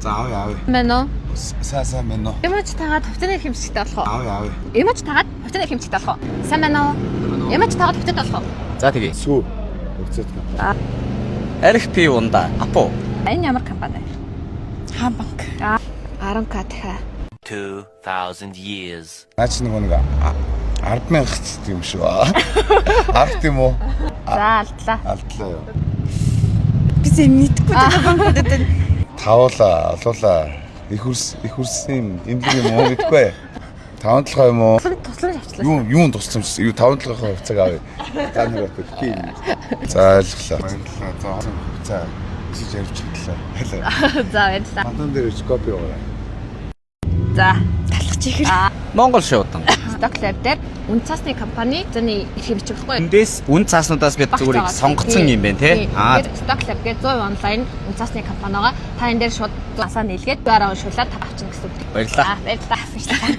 За авъя. Мэнэ. Сайн мэнэ. Ямач тагаад хувцасны хэмжигтэй болох уу? Авъя. Ямач тагаад хувцасны хэмжигтэй болох уу? Сайн мэнэ. Ямач тагаад хувцастай болох уу? За тэгээ. Сүү. Өгцөд. RFP унда. Апо. Энэ ямар компани? Хаан банк. Аранка дахиа. 2000 years. Наач нэг 10,000 гэт юм шүү. 10 тийм үү? За алдлаа. Алдлаа юу. Би зэ мэдгүй дээ банкудад энэ. Тавуулаа, олуулаа. Их үрсэн эмдэг юм уу гэдэггүй. 5-7 юм уу? Туслан авчлаа. Юу тусламж? Юу 5-7 хувьцааг авъя. Та нар битгий. За ойлголоо. Баярлалаа. За ичиж ярьж чадлаа. За баярлалаа. Антон дээр ч копи өгөөрэй. За Талхаж ихэр. Монгол шуудан. Stock Lab дээр үн цаасны компани зөний эрхийг бичих байхгүй. Эндээс үн цааснуудаас бид зүгээр сонгоцсон юм байна те. Stock Lab гэдэг 100% онлайн үн цаасны компани байгаа. Та энэ дээр шууд асаа нийлгээд дуурайгаа уншуулаад авчихна гэсэн үг. Баярлалаа. Баярлалаа.